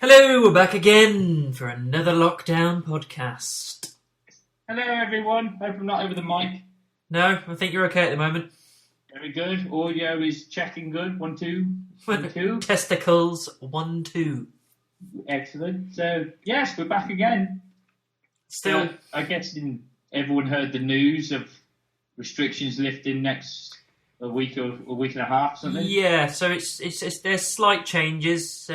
Hello, we're back again for another LockDown podcast. Hello everyone, hope I'm not over the mic. No, I think you're okay at the moment. Very good, audio is checking good, 1, 2, 1, 2. Testicles, 1, 2. Excellent, so yes, we're back again. Still, I guess everyone heard the news of restrictions lifting next a week or a week and a half, something? Yeah, so it's there's slight changes,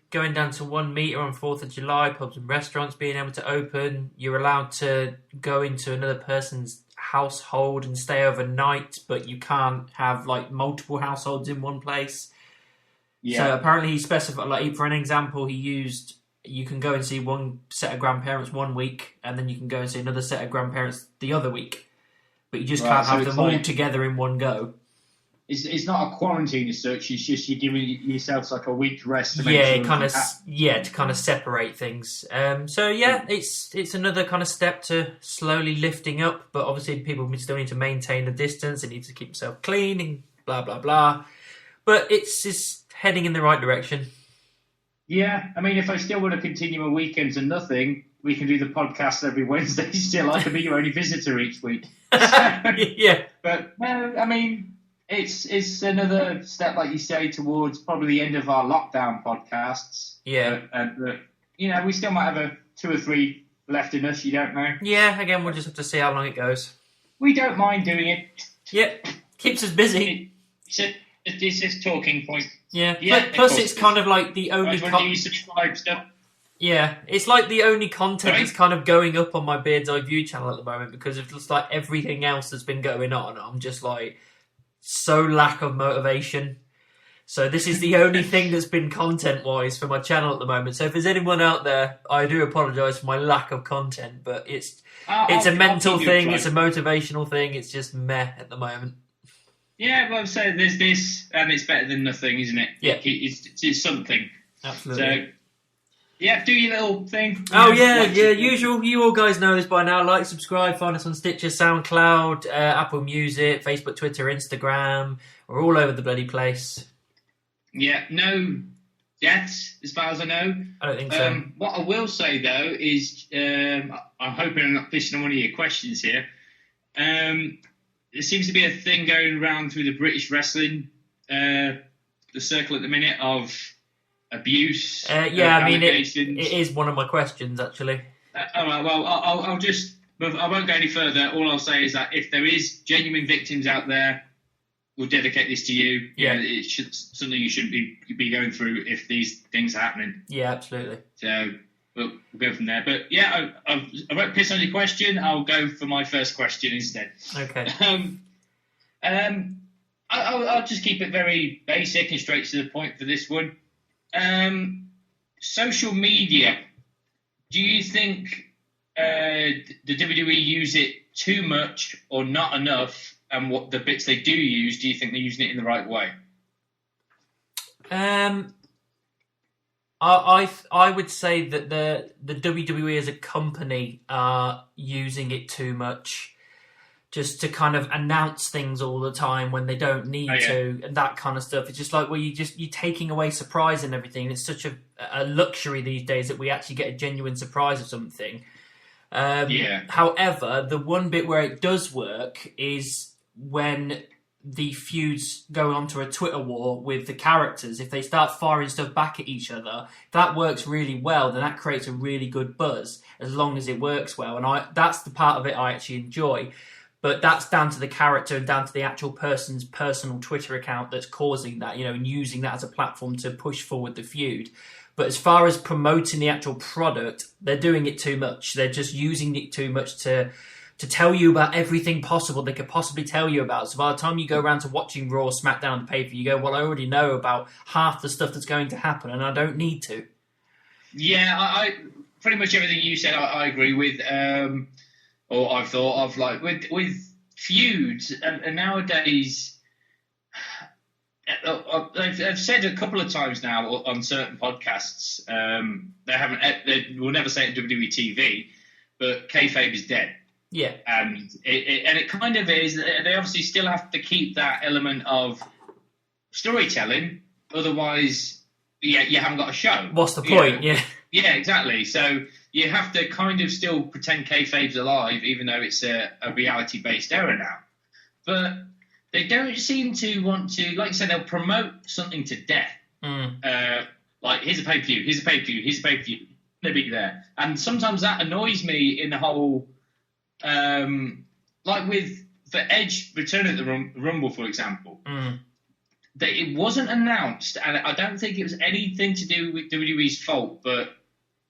going down to 1 metre on 4th of July, pubs and restaurants being able to open. You're allowed to go into another person's household and stay overnight, but you can't have like multiple households in one place. Yeah. So apparently he specified, like for an example, he used, you can go and see one set of grandparents 1 week, and then you can go and see another set of grandparents the other week. But you just can't have them all together in one go. It's not a quarantine as such. It's just you're giving yourself like a week's rest. To make to kind of separate things. It's another kind of step to slowly lifting up. But obviously, people still need to maintain the distance. They need to keep themselves clean and blah blah blah. But it's heading in the right direction. Yeah, I mean, if I still want to continue my weekends and nothing, we can do the podcast every Wednesday. Still, I can be your only visitor each week. Yeah, but no, I mean. It's another step, like you say, towards probably the end of our lockdown podcasts. Yeah. But we still might have 2 or 3 left in us. You don't know. Yeah. Again, we'll just have to see how long it goes. We don't mind doing it. Yep. Keeps us busy. It's just talking point. Yeah. Plus, it's kind of like the only. When you subscribe stuff. Yeah, it's like the only content that's kind of going up on my Beard's Eye View channel at the moment because of just like everything else that's been going on. I'm just like. So lack of motivation. So this is the only thing that's been content-wise for my channel at the moment. So if there's anyone out there, I do apologise for my lack of content, but it's a mental thing, it's a motivational thing, it's just meh at the moment. Yeah, well, so there's this, and it's better than nothing, isn't it? Yeah. It's something. Absolutely. So, yeah, do your little thing. Usual. You all guys know this by now. Like, subscribe, find us on Stitcher, SoundCloud, Apple Music, Facebook, Twitter, Instagram. We're all over the bloody place. Yeah, no deaths, as far as I know. I don't think so. What I will say, though, is I'm hoping I'm not fishing on one of your questions here. There seems to be a thing going around through the British wrestling, the circle at the minute of... abuse. It is one of my questions actually. All right. Well, I'll just. I won't go any further. All I'll say is that if there is genuine victims out there, we'll dedicate this to you. Yeah, it's something you shouldn't be going through if these things are happening. Yeah, absolutely. So we'll go from there. But yeah, I won't piss on your question. I'll go for my first question instead. Okay. I'll just keep it very basic and straight to the point for this one. Social media. Do you think the WWE use it too much or not enough? And what the bits they do use, do you think they're using it in the right way? I would say that the WWE as a company are using it too much. Just to kind of announce things all the time when they don't need to, and that kind of stuff. It's just like, well, you're taking away surprise and everything. It's such a luxury these days that we actually get a genuine surprise of something. However, the one bit where it does work is when the feuds go onto a Twitter war with the characters. If they start firing stuff back at each other, that works really well. Then that creates a really good buzz, as long as it works well. And that's the part of it I actually enjoy. But that's down to the character and down to the actual person's personal Twitter account that's causing that, and using that as a platform to push forward the feud. But as far as promoting the actual product, they're doing it too much. They're just using it too much to tell you about everything possible they could possibly tell you about. So by the time you go around to watching Raw or SmackDown on the paper, you go, well, I already know about half the stuff that's going to happen and I don't need to. Yeah, I pretty much everything you said I agree with. Or I've thought of, like, with feuds, and nowadays, I've said a couple of times now on certain podcasts, they will never say it on WWE TV, but kayfabe is dead. Yeah. And it kind of is. They obviously still have to keep that element of storytelling, otherwise you haven't got a show. What's the point? Yeah. Yeah, exactly. So you have to kind of still pretend kayfabe's alive, even though it's a reality-based era now. But they don't seem to want to, like I said, they'll promote something to death. Like, here's a pay-per-view, here's a pay-per-view, here's a pay-per-view. They'll be there. And sometimes that annoys me in the whole, like for Edge returning at the Rumble, for example, that it wasn't announced, and I don't think it was anything to do with WWE's fault, but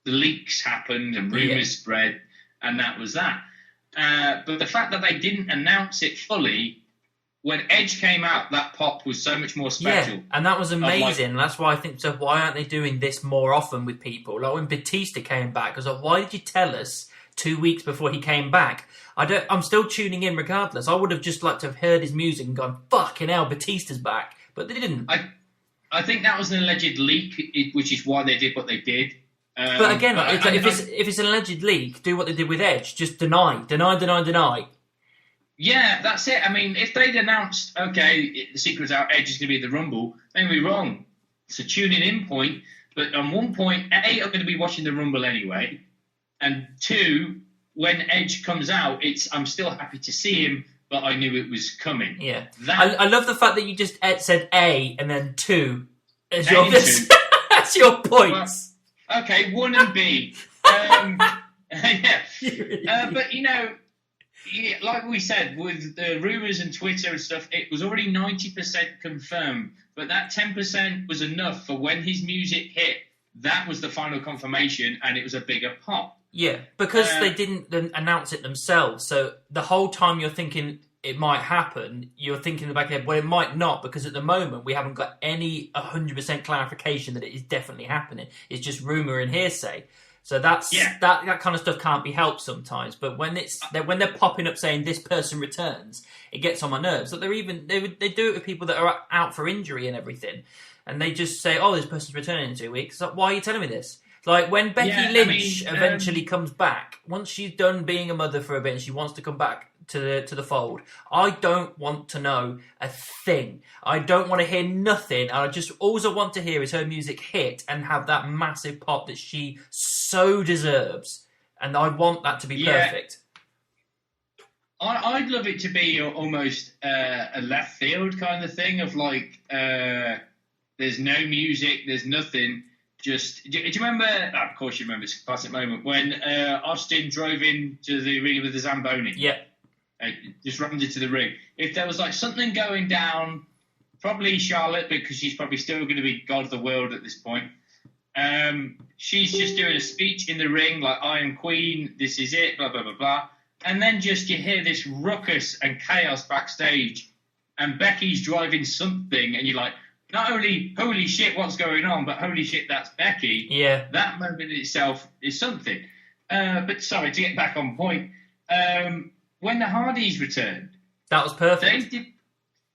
the leaks happened and rumours spread, and that was that. But the fact that they didn't announce it fully, when Edge came out, that pop was so much more special. Yeah, and that was amazing. That's why I think, so why aren't they doing this more often with people? Like when Batista came back, I was like, why did you tell us 2 weeks before he came back? I'm still tuning in regardless. I would have just liked to have heard his music and gone, fucking hell, Batista's back. But they didn't. I think that was an alleged leak, which is why they did what they did. But again, if it's an alleged leak, do what they did with Edge. Just deny. Yeah, that's it. I mean, if they'd announced, okay, the secret's out, Edge is going to be at the Rumble, don't be wrong. It's a tuning in point. But on one point, A, I'm going to be watching the Rumble anyway. And 2, when Edge comes out, I'm still happy to see him, but I knew it was coming. Yeah. I love the fact that you just said A and then 2 as your that's your points. Well, okay, 1 and B. Yeah. But, like we said, with the rumours and Twitter and stuff, it was already 90% confirmed. But that 10% was enough for when his music hit, that was the final confirmation, and it was a bigger pop. Yeah, because they didn't announce it themselves. So the whole time you're thinking it might happen, you're thinking in the back of your head, well, it might not, because at the moment we haven't got any 100% clarification that it is definitely happening. It's just rumour and hearsay. So that kind of stuff can't be helped sometimes. But when they're popping up saying this person returns, it gets on my nerves. That they do it with people that are out for injury and everything, and they just say, "Oh, this person's returning in 2 weeks." Like, why are you telling me this? Like when Becky Lynch eventually comes back, once she's done being a mother for a bit and she wants to come back to the fold, I don't want to know a thing. I don't want to hear nothing. All I want to hear is her music hit and have that massive pop that she so deserves. And I want that to be perfect. I'd love it to be almost a left field kind of thing of like, there's no music, there's nothing. Do you remember? Of course, you remember this classic moment when Austin drove into the arena with the Zamboni. Yeah, just rammed into the ring. If there was like something going down, probably Charlotte, because she's probably still going to be God of the world at this point. She's just doing a speech in the ring, like I am Queen. This is it. Blah blah blah blah. And then just you hear this ruckus and chaos backstage, and Becky's driving something, and you're like, not only, holy shit, what's going on, but holy shit, that's Becky. Yeah. That moment in itself is something. But sorry, to get back on point, when the Hardys returned... That was perfect.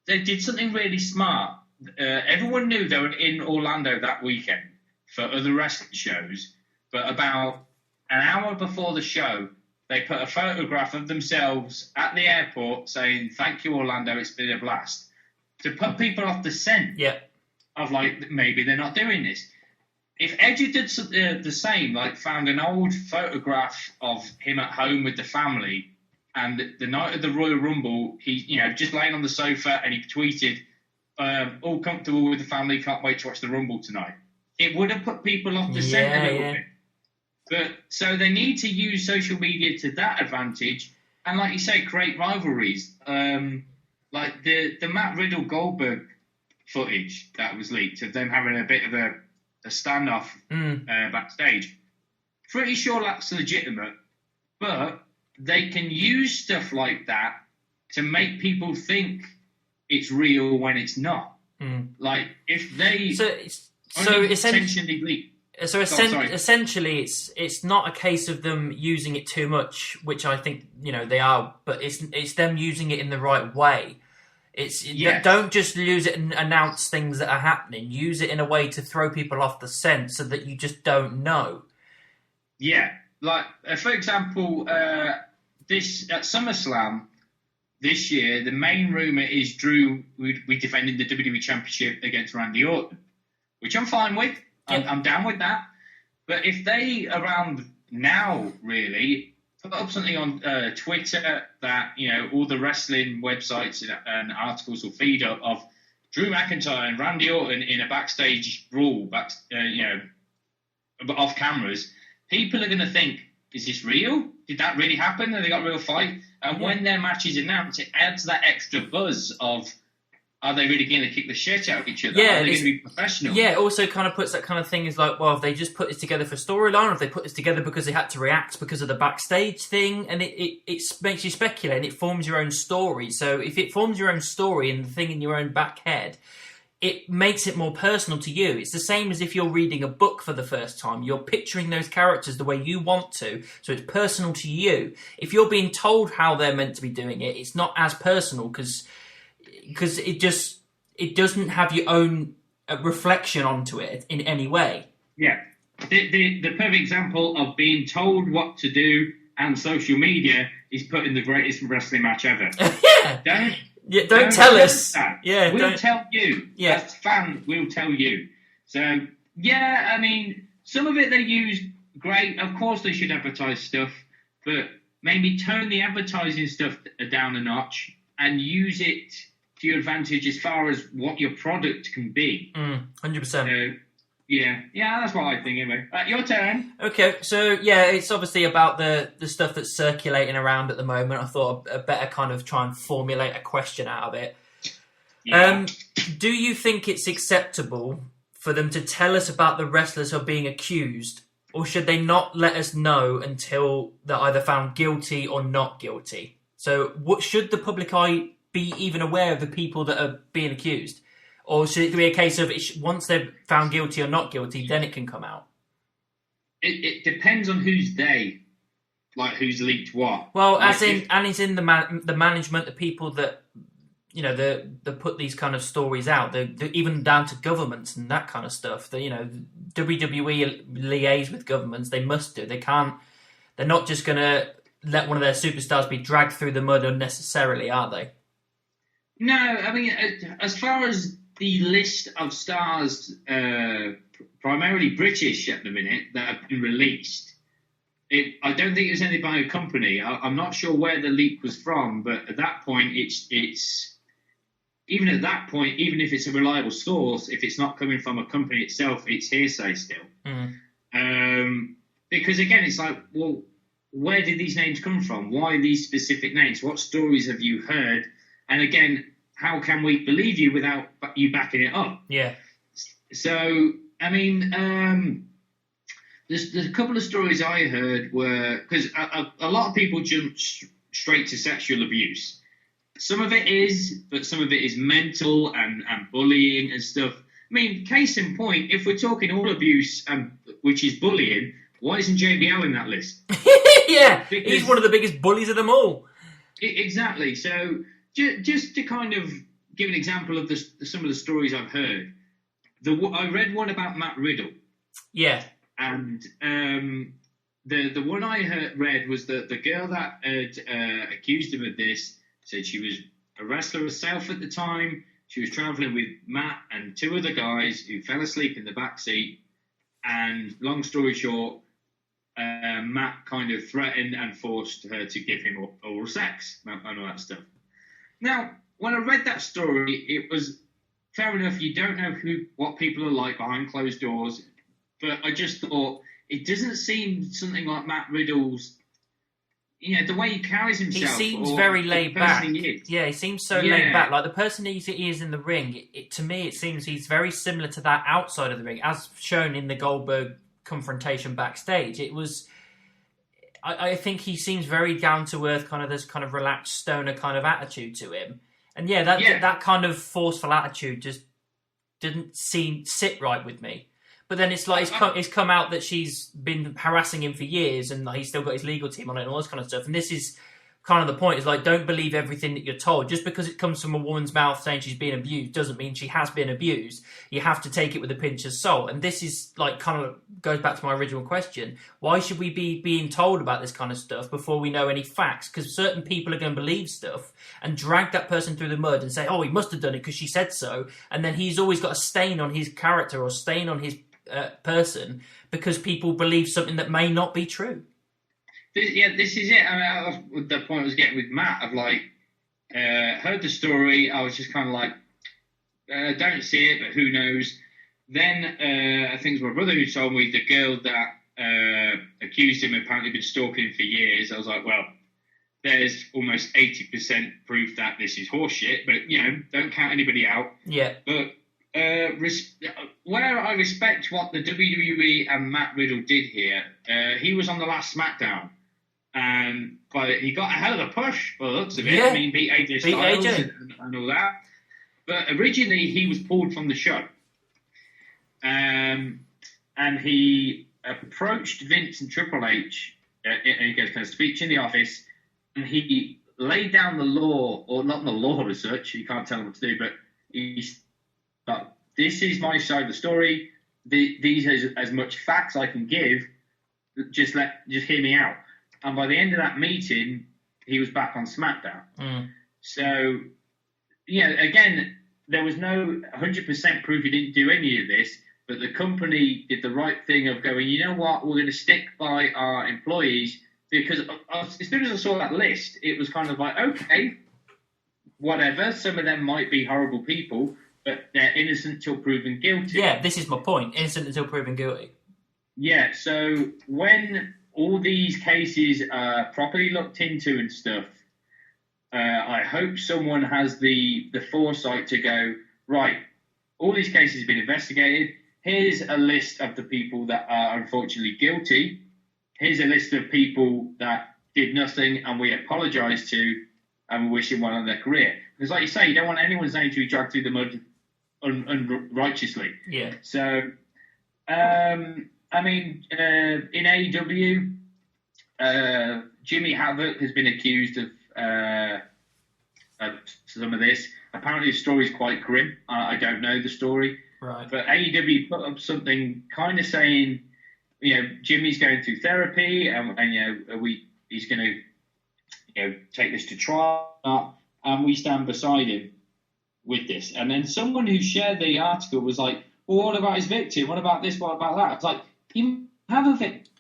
They did something really smart. Everyone knew they were in Orlando that weekend for other wrestling shows, but about an hour before the show, they put a photograph of themselves at the airport saying, "Thank you, Orlando, it's been a blast." To put people off the scent of, like, maybe they're not doing this. If Edge did the same, like found an old photograph of him at home with the family, and the night of the Royal Rumble, he, just laying on the sofa, and he tweeted, "All comfortable with the family, can't wait to watch the Rumble tonight." It would have put people off the scent a little bit. But so they need to use social media to that advantage, and like you say, create rivalries. Like the Matt Riddle Goldberg footage that was leaked of them having a bit of a standoff backstage. Pretty sure that's legitimate, but they can use stuff like that to make people think it's real when it's not. Like if they essentially leak. So essentially, it's not a case of them using it too much, which I think they are, but it's them using it in the right way. Don't just use it and announce things that are happening. Use it in a way to throw people off the scent so that you just don't know. Yeah, like for example, this at SummerSlam this year, the main rumor is Drew we defended the WWE Championship against Randy Orton. which I'm fine with. I'm down with that. But if they around now really put up something on Twitter that all the wrestling websites and articles will feed up of Drew McIntyre and Randy Orton in a backstage brawl, off cameras, people are going to think, is this real? Did that really happen? Have they got a real fight? And when their match is announced, it adds that extra buzz of, are they really going to kick the shit out of each other? Yeah, are they going to be professional? Yeah, it also kind of puts that kind of thing as like, well, have they just put this together for storyline, or have they put this together because they had to react because of the backstage thing? And it makes you speculate, and it forms your own story. So if it forms your own story and the thing in your own back head, it makes it more personal to you. It's the same as if you're reading a book for the first time. You're picturing those characters the way you want to, so it's personal to you. If you're being told how they're meant to be doing it, it's not as personal because it doesn't have your own reflection onto it in any way. Yeah. The perfect example of being told what to do and social media is putting the greatest wrestling match ever. Don't tell us. Yeah, we'll tell you. Yeah. As fans, we'll tell you. So, yeah, I mean, some of it they use great. Of course they should advertise stuff, but maybe turn the advertising stuff down a notch and use it to your advantage as far as what your product can be. 100%. Yeah, that's what I think anyway. Your turn. Okay, so yeah, it's obviously about the stuff that's circulating around at the moment. I thought I'd better kind of try and formulate a question out of it. Yeah. Do you think it's acceptable for them to tell us about the wrestlers who are being accused, or should they not let us know until they're either found guilty or not guilty? So what should the public eye be even aware of the people that are being accused? Or should it be a case of once they're found guilty or not guilty, then it can come out? It depends on who's they, like who's leaked what. Well, it's in the management, the people that that put these kind of stories out. They even down to governments and that kind of stuff. WWE liaise with governments. They must do. They can't. They're not just going to let one of their superstars be dragged through the mud unnecessarily, are they? No, I mean, as far as the list of stars, primarily British at the minute, that have been released, I don't think it was anything by a company. I'm not sure where the leak was from, but at that point, it's even at that point, even if it's a reliable source, if it's not coming from a company itself, it's hearsay still. Because again, it's like, well, where did these names come from? Why these specific names? What stories have you heard? And again, how can we believe you without you backing it up? Yeah. So, I mean, there's a couple of stories I heard were, because a lot of people jump straight to sexual abuse. Some of it is, but some of it is mental and bullying and stuff. I mean, case in point, if we're talking all abuse, which is bullying, why isn't JBL in that list? Yeah, because he's one of the biggest bullies of them all. Exactly. So, just to kind of give an example of some of the stories I've heard, I read one about Matt Riddle. Yeah. And the one I read was that the girl that had accused him of this said she was a wrestler herself at the time. She was travelling with Matt and two other guys who fell asleep in the back seat. And long story short, Matt kind of threatened and forced her to give him oral sex and all that stuff. Now, when I read that story, it was fair enough. You don't know what people are like behind closed doors, but I just thought it doesn't seem something like Matt Riddle's. The way he carries himself. He seems very laid back. Yeah, he seems so laid back. Like the person he is in the ring, to me, it seems he's very similar to that outside of the ring, as shown in the Goldberg confrontation backstage. It was. I think he seems very down to earth, kind of this kind of relaxed stoner kind of attitude to him, and that kind of forceful attitude just didn't sit right with me. But then it's like it's come out that she's been harassing him for years, and he's still got his legal team on it and all this kind of stuff. And this is kind of the point. Is like, don't believe everything that you're told. Just because it comes from a woman's mouth saying she's being abused doesn't mean she has been abused. You have to take it with a pinch of salt. And this is like kind of goes back to my original question. Why should we be being told about this kind of stuff before we know any facts? Because certain people are going to believe stuff and drag that person through the mud and say, oh, he must have done it because she said so. And then he's always got a stain on his character or stain on his person because people believe something that may not be true. This is it. I mean, the point I was getting with Matt of like, heard the story. I was just kind of like, don't see it, but who knows? Then I think it was my brother who told me the girl that accused him apparently been stalking him for years. I was like, well, there's almost 80% proof that this is horseshit, but don't count anybody out. Yeah. But where I respect what the WWE and Matt Riddle did here, he was on the last SmackDown. But he got a hell of a push by the looks of it. Yeah. I mean, beat AJ Styles and all that. But originally, he was pulled from the show. And he approached Vince and Triple H, and he goes, "Can I speak in the office?" And he laid down the law, or not the law as such, you can't tell him what to do, but but this is my side of the story. These are as much facts I can give. Just hear me out. And by the end of that meeting, he was back on SmackDown. So, again, there was no 100% proof he didn't do any of this, but the company did the right thing of going, you know what, we're going to stick by our employees, because as soon as I saw that list, it was kind of like, okay, whatever, some of them might be horrible people, but they're innocent till proven guilty. Yeah, this is my point, innocent until proven guilty. Yeah, so when all these cases are properly looked into and stuff, I hope someone has the foresight to go, right, all these cases have been investigated. Here's a list of the people that are unfortunately guilty. Here's a list of people that did nothing and we apologise to and we wish them well in their career. Because like you say, you don't want anyone's name to be dragged through the mud unrighteously. Yeah. So, I mean, in AEW, Jimmy Havoc has been accused of some of this. Apparently, the story's quite grim. I don't know the story. Right. But AEW put up something kind of saying, Jimmy's going through therapy, and he's going to, take this to trial, and we stand beside him with this. And then someone who shared the article was like, well, what about his victim? What about this? What about that? It's like, you have a victim.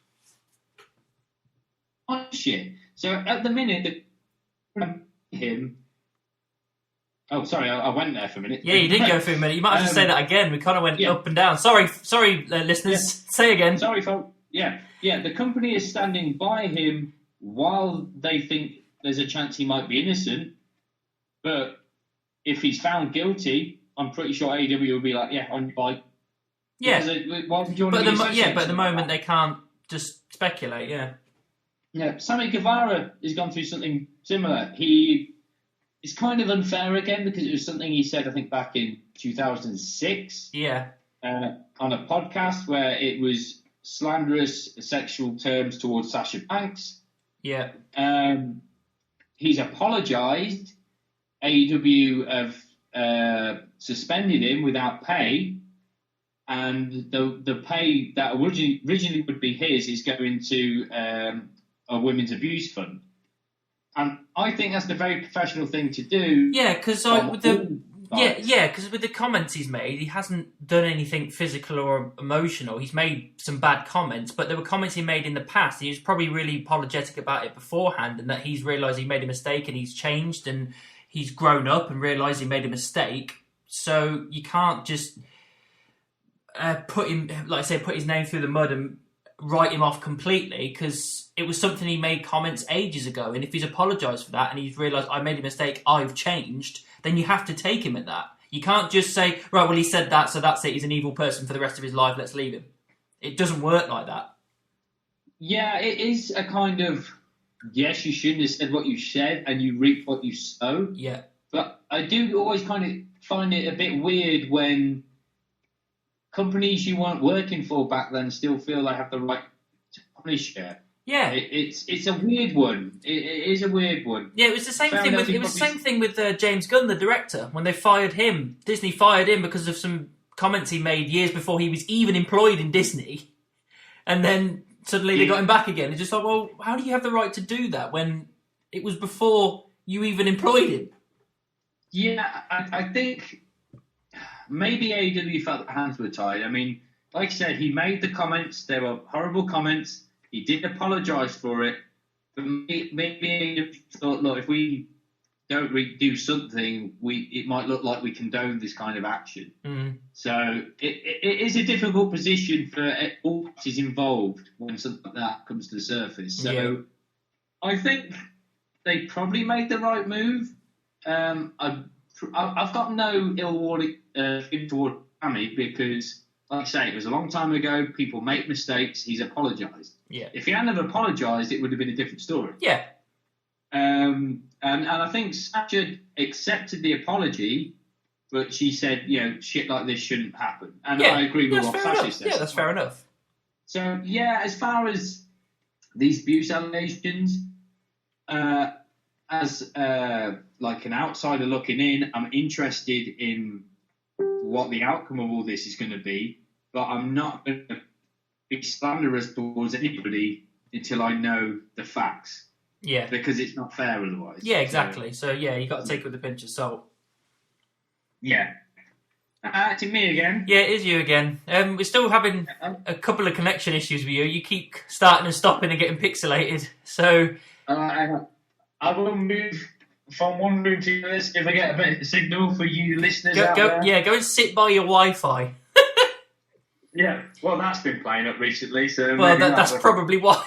Oh, shit. So at the minute, him. Oh, sorry, I went there for a minute. Yeah, you did go for a minute. You might have to say that again. We kind of went up and down. Sorry, listeners. Yeah. Say again. Sorry, folks. Yeah. The company is standing by him while they think there's a chance he might be innocent. But if he's found guilty, I'm pretty sure AEW will be like, on your bike. Yeah. Why would you want but at the moment they can't just speculate. Yeah. Yeah. Sammy Guevara has gone through something similar. It's kind of unfair again because it was something he said, I think, back in 2006. Yeah. On a podcast where it was slanderous sexual terms towards Sasha Banks. Yeah. He's apologised. AEW have suspended him without pay, and the pay that originally would be his is going to a women's abuse fund. And I think that's the very professional thing to do. Yeah, because with the comments he's made, he hasn't done anything physical or emotional. He's made some bad comments, but there were comments he made in the past. He was probably really apologetic about it beforehand, and that he's realised he made a mistake and he's changed and he's grown up and realised he made a mistake. So you can't just put his name through the mud and write him off completely, because it was something he made comments ages ago, and if he's apologised for that and he's realised I made a mistake, I've changed, then you have to take him at that. You can't just say, right, well, he said that, so that's it, he's an evil person for the rest of his life, let's leave him. It doesn't work like that. Yeah, it is a kind of, yes, you shouldn't have said what you said and you reap what you sow. Yeah. But I do always kind of find it a bit weird when companies you weren't working for back then still feel they have the right to punish you. Yeah. It's a weird one. It is a weird one. Yeah, it was the same Fair thing enough, with he James Gunn, the director, when they fired him. Disney fired him because of some comments he made years before he was even employed in Disney, and then suddenly they got him back again. It's just like, well, how do you have the right to do that when it was before you even employed him? Yeah, I think maybe AEW felt their hands were tied. I mean, like I said, he made the comments. They were horrible comments. He did apologise for it. But maybe AEW thought, look, if we don't do something, it might look like we condone this kind of action. Mm. So it is a difficult position for all parties involved when something like that comes to the surface. So Yeah. I think they probably made the right move. I've got no ill will toward Sammy because, like I say, it was a long time ago. People make mistakes. He's apologised. Yeah. If he hadn't have apologised, it would have been a different story. Yeah. And I think Sasha accepted the apology, but she said, shit like this shouldn't happen. And Yeah. I agree with what Sasha said. Yeah, that's fair enough. So, as far as these abuse allegations, as like an outsider looking in, I'm interested in what the outcome of all this is going to be, but I'm not going to be slanderous towards anybody until I know the facts. Yeah. Because it's not fair otherwise. Yeah, exactly. So you got to take it with a pinch of salt. Yeah. It's me again. Yeah, it is you again. We're still having a couple of connection issues with you. You keep starting and stopping and getting pixelated. So I will move from one room to the other if I get a bit of signal for you listeners go, out there. Yeah, go and sit by your Wi-Fi. Yeah, well, that's been playing up recently, so well, that's probably why.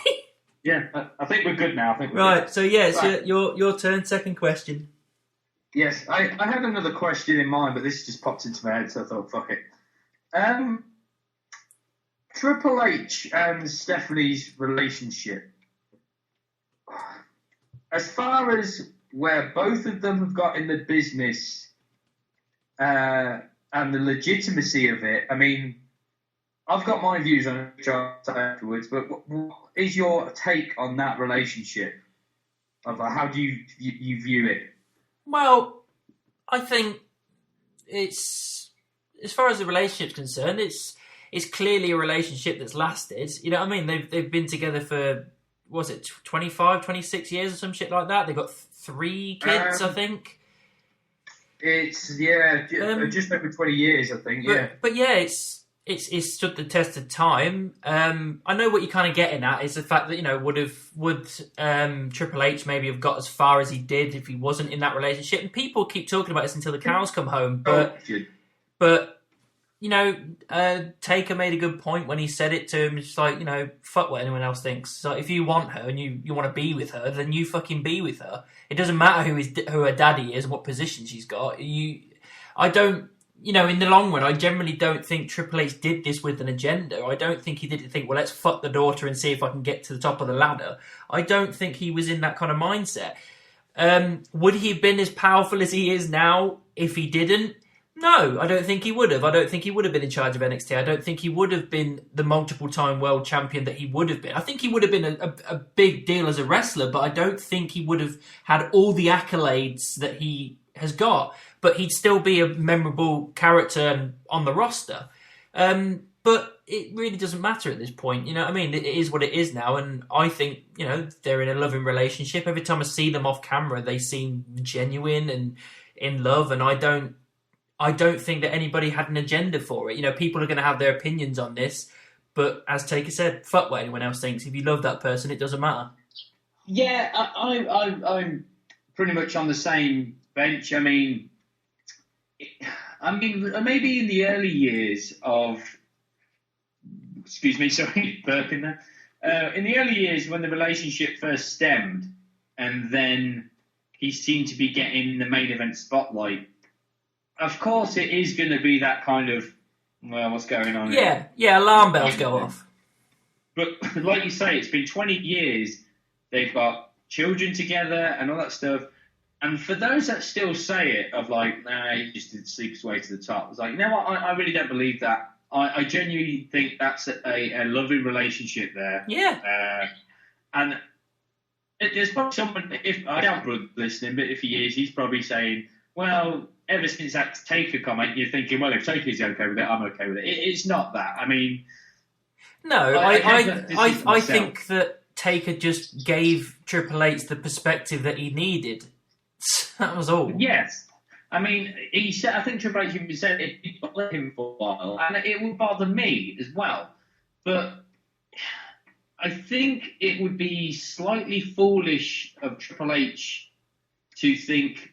Yeah, I think we're good now. Right, so it's your turn. Second question. Yes, I had another question in mind, but this just popped into my head, so I thought, fuck it. Triple H and Stephanie's relationship. As far as where both of them have got in the business and the legitimacy of it, I mean, I've got my views on it afterwards, but what is your take on that relationship? How do you view it? Well, I think it's, as far as the relationship's concerned, it's clearly a relationship that's lasted. You know what I mean? They've been together for, was it 25, 26 years or some shit like that? They've got 3 kids, I think. It's, just over 20 years, I think, yeah. But yeah, it's stood the test of time. I know what you're kind of getting at is the fact that, would Triple H maybe have got as far as he did if he wasn't in that relationship? And people keep talking about this until the cows come home. But Taker made a good point when he said it to him. It's like, fuck what anyone else thinks. So if you want her and you want to be with her, then you fucking be with her. It doesn't matter who her daddy is and what position she's got. I don't. In the long run, I generally don't think Triple H did this with an agenda. I don't think he didn't think, well, let's fuck the daughter and see if I can get to the top of the ladder. I don't think he was in that kind of mindset. Would he have been as powerful as he is now if he didn't? No, I don't think he would have. I don't think he would have been in charge of NXT. I don't think he would have been the multiple-time world champion that he would have been. I think he would have been a big deal as a wrestler, but I don't think he would have had all the accolades that he has got. But he'd still be a memorable character on the roster. But it really doesn't matter at this point. You know what I mean? It is what it is now. And I think, they're in a loving relationship. Every time I see them off camera, they seem genuine and in love. And I don't think that anybody had an agenda for it. People are going to have their opinions on this. But as Taker said, fuck what anyone else thinks. If you love that person, it doesn't matter. Yeah, I'm pretty much on the same bench. I mean, maybe in the early years of... Excuse me, sorry, burping there. In the early years when the relationship first stemmed, and then he seemed to be getting the main event spotlight, of course it is going to be that kind of, well, what's going on here? Yeah, alarm bells go off. But like you say, it's been 20 years, they've got children together and all that stuff. And for those that still say it, of like, nah, he just did sleep his way to the top, it's like, you know what, I really don't believe that. I genuinely think that's a loving relationship there. Yeah. And there's probably someone, if I doubt Brooks listening, but if he is, he's probably saying, well, ever since that Taker comment, you're thinking, well, if Taker's okay with it, I'm okay with it. It's not that. I mean... No, I think that Taker just gave Triple H the perspective that he needed. That was all. Yes. I mean, he said, I think Triple H even said it bothered him for a while, and it would bother me as well. But I think it would be slightly foolish of Triple H to think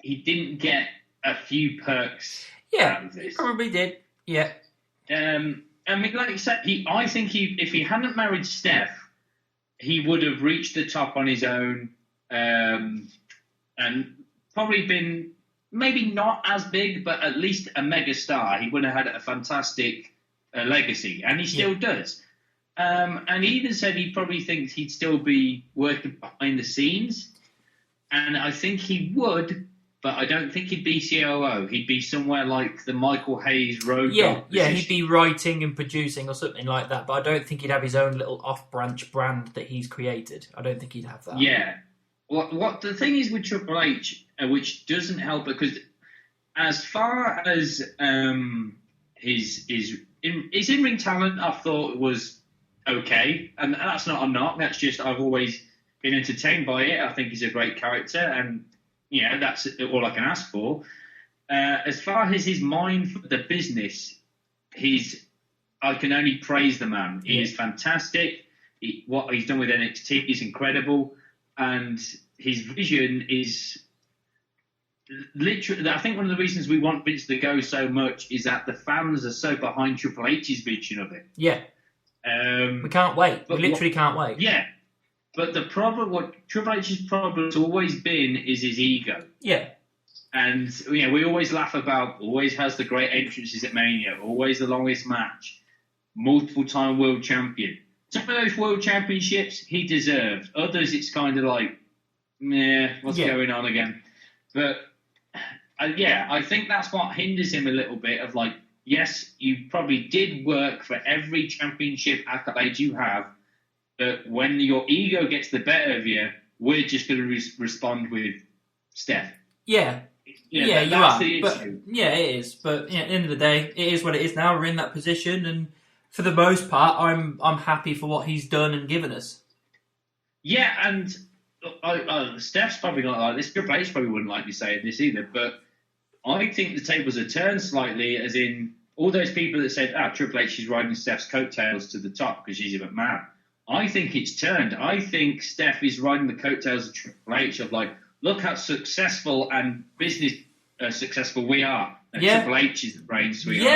he didn't get a few perks out of this. He probably did. Yeah. I mean, like you said, I think if he hadn't married Steph, he would have reached the top on his own, and probably been maybe not as big, but at least a mega star. He would have had a fantastic legacy, and he still does. And he even said he probably thinks he'd still be working behind the scenes, and I think he would. But I don't think he'd be COO. He'd be somewhere like the Michael Hayes Road Dogg position. He'd be writing and producing or something like that. But I don't think he'd have his own little off-branch brand that he's created. I don't think he'd have that. Yeah. What the thing is with Triple H, which doesn't help, because as far as his in-ring talent, I thought was okay, and that's not a knock. That's just I've always been entertained by it. I think he's a great character, and that's all I can ask for. As far as his mind for the business, I can only praise the man. He is fantastic. What he's done with NXT is incredible. And his vision is literally, I think one of the reasons we want Vince to go so much is that the fans are so behind Triple H's vision of it. Yeah. We can't wait. We literally can't wait. Yeah. But the problem, what Triple H's problem has always been is his ego. Yeah. And, we always laugh about, always has the great entrances at Mania, always the longest match, multiple-time world champion. Some of those world championships he deserved. Others, it's kind of like, what's going on again? But, I think that's what hinders him a little bit of like, yes, you probably did work for every championship accolade you have, but when your ego gets the better of you, we're just going to respond with Steph. Yeah. You are. But, it is. But at the end of the day, it is what it is now. We're in that position, and for the most part, I'm happy for what he's done and given us. Yeah, and Steph's probably not like this. Triple H probably wouldn't like me saying this either, but I think the tables are turned slightly, as in all those people that said, Triple H is riding Steph's coattails to the top because she's a McMahon. I think it's turned. I think Steph is riding the coattails of Triple H of like, look how successful and business successful we are. And Triple H is the brains we are.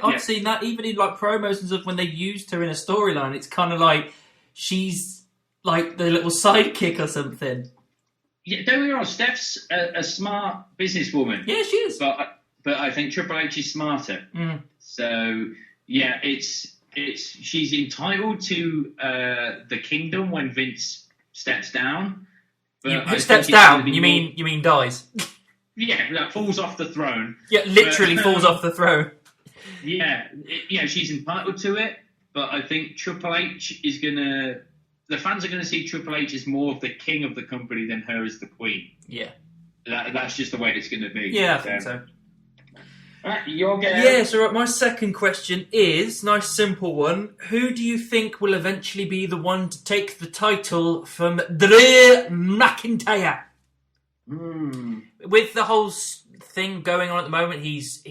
I've seen that even in like promos and stuff when they used her in a storyline. It's kind of like she's like the little sidekick or something. Yeah, don't get me wrong. Steph's a smart businesswoman. Yeah, she is. But I think Triple H is smarter. Mm. So she's entitled to the kingdom when Vince steps down. But steps down? You mean dies? Yeah, that falls off the throne. Yeah, literally falls off the throne. Yeah, she's entitled to it. But I think Triple H is gonna. The fans are going to see Triple H as more of the king of the company than her as the queen. Yeah, that's just the way it's going to be. Yeah, I think so. Right, you're getting... Yeah, so my second question is, nice simple one. Who do you think will eventually be the one to take the title from Drew McIntyre? With the whole thing going on at the moment, he's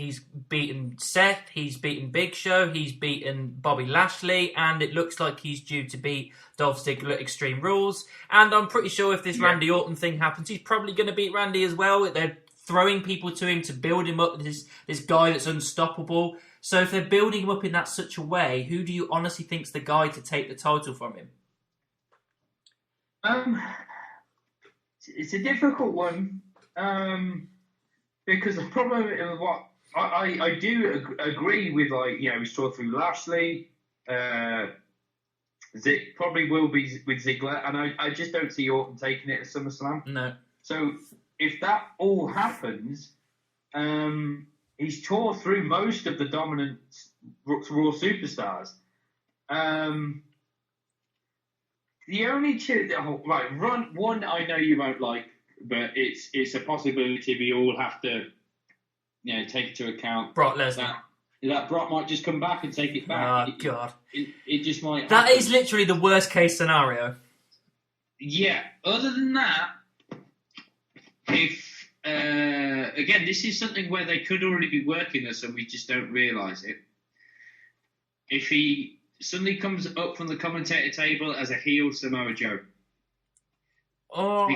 beaten Seth, he's beaten Big Show, he's beaten Bobby Lashley, and it looks like he's due to beat Dolph Ziggler at Extreme Rules. And I'm pretty sure if this Randy Orton thing happens, he's probably going to beat Randy as well. They're throwing people to him to build him up, this guy that's unstoppable. So if they're building him up in that such a way, who do you honestly think's the guy to take the title from him? It's a difficult one, because the problem is what I do agree with, like, we saw through Lashley, probably will be with Ziggler, and I just don't see Orton taking it at SummerSlam. No. So if that all happens, he's tore through most of the dominant Raw superstars. The only two, right, run one I know you won't like, but it's a possibility we all have to, take into account. Brock Lesnar. That Brock might just come back and take it back. Oh, God. It just might That happen. is literally the worst case scenario. Yeah. Other than that, if again, this is something where they could already be working this, and we just don't realise it. If he suddenly comes up from the commentator table as a heel Samoa Joe. Oh,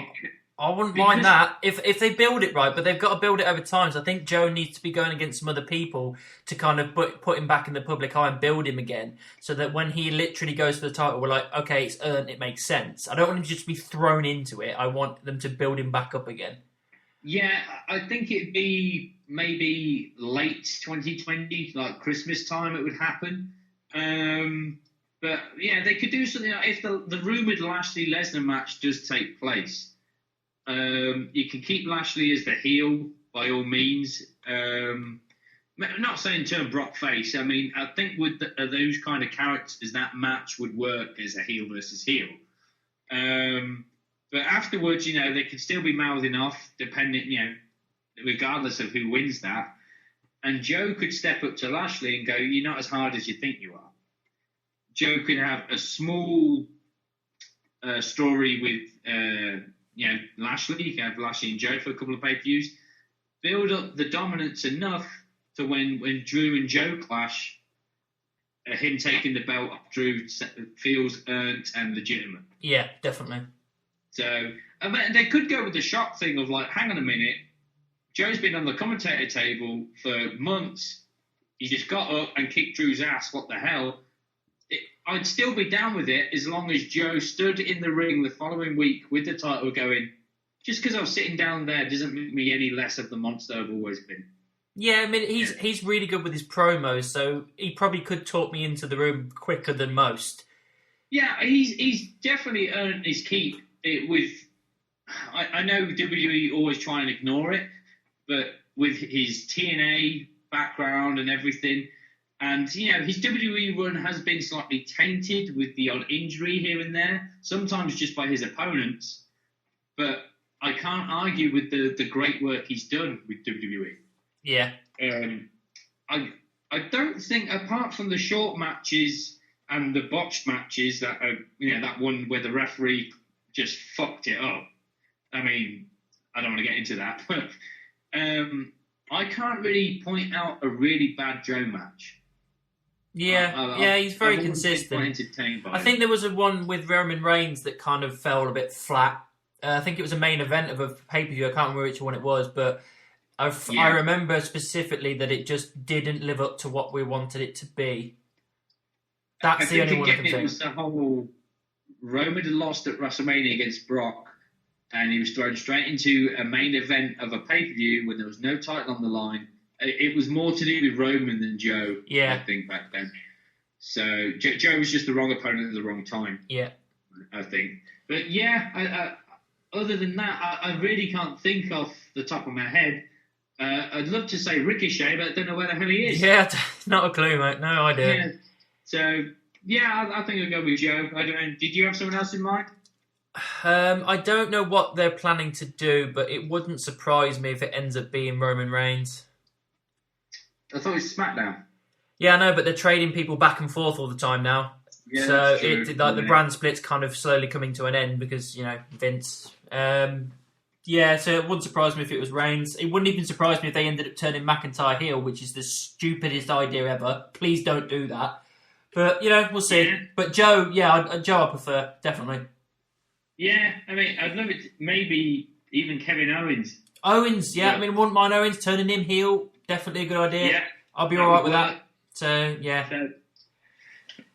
I wouldn't mind that if they build it right, but they've got to build it over time. So I think Joe needs to be going against some other people to kind of put him back in the public eye and build him again, so that when he literally goes for the title, we're like, okay, it's earned, it makes sense. I don't want him to just be thrown into it. I want them to build him back up again. Yeah, I think it'd be maybe late 2020, like Christmas time, it would happen. But yeah, they could do something like if the rumoured Lashley-Lesnar match does take place. You can keep Lashley as the heel by all means. I'm not saying turn Brock face. I mean, I think with those kind of characters, that match would work as a heel versus heel. But afterwards, they can still be mouthing off, depending, regardless of who wins that. And Joe could step up to Lashley and go, "You're not as hard as you think you are." Joe could have a small story with, Lashley. You can have Lashley and Joe for a couple of pay-per-views. Build up the dominance enough to when Drew and Joe clash, him taking the belt off Drew feels earned and legitimate. Yeah, definitely. So, they could go with the shock thing of like, hang on a minute, Joe's been on the commentator table for months. He just got up and kicked Drew's ass. What the hell? I'd still be down with it as long as Joe stood in the ring the following week with the title going, just because I was sitting down there doesn't make me any less of the monster I've always been. Yeah, I mean, he's really good with his promos, so he probably could talk me into the room quicker than most. Yeah, he's definitely earned his keep. I know WWE always try and ignore it, but with his TNA background and everything, and his WWE run has been slightly tainted with the odd injury here and there, sometimes just by his opponents. But I can't argue with the great work he's done with WWE. Yeah. I don't think, apart from the short matches and the botched matches that that one where the referee just fucked it up. I mean, I don't want to get into that, but I can't really point out a really bad Joe match. Yeah, he's very consistent. I think there was one with Roman Reigns that kind of fell a bit flat. I think it was a main event of a pay-per-view. I can't remember which one it was, but I remember specifically that it just didn't live up to what we wanted it to be. That's the only one I can think. It was the whole Roman had lost at WrestleMania against Brock, and he was thrown straight into a main event of a pay-per-view when there was no title on the line. It was more to do with Roman than Joe, I think, back then. So Joe was just the wrong opponent at the wrong time, I think. But yeah, other than that, I really can't think off the top of my head. I'd love to say Ricochet, but I don't know where the hell he is. Yeah, not a clue, mate. No idea. Yeah. So, yeah, I think I'll go with Joe. I don't know. Did you have someone else in mind? I don't know what they're planning to do, but it wouldn't surprise me if it ends up being Roman Reigns. I thought it was SmackDown. Yeah, I know, but they're trading people back and forth all the time now. Yeah, so the brand split's kind of slowly coming to an end because, Vince. Yeah, so it wouldn't surprise me if it was Reigns. It wouldn't even surprise me if they ended up turning McIntyre heel, which is the stupidest idea ever. Please don't do that. But, we'll see. Yeah. But Joe, Joe I prefer, definitely. Yeah, I mean, I'd love it. Maybe even Kevin Owens. Owens, I mean, wouldn't mind Owens turning him heel. Definitely a good idea. Yeah. I'll be alright with that. So, yeah.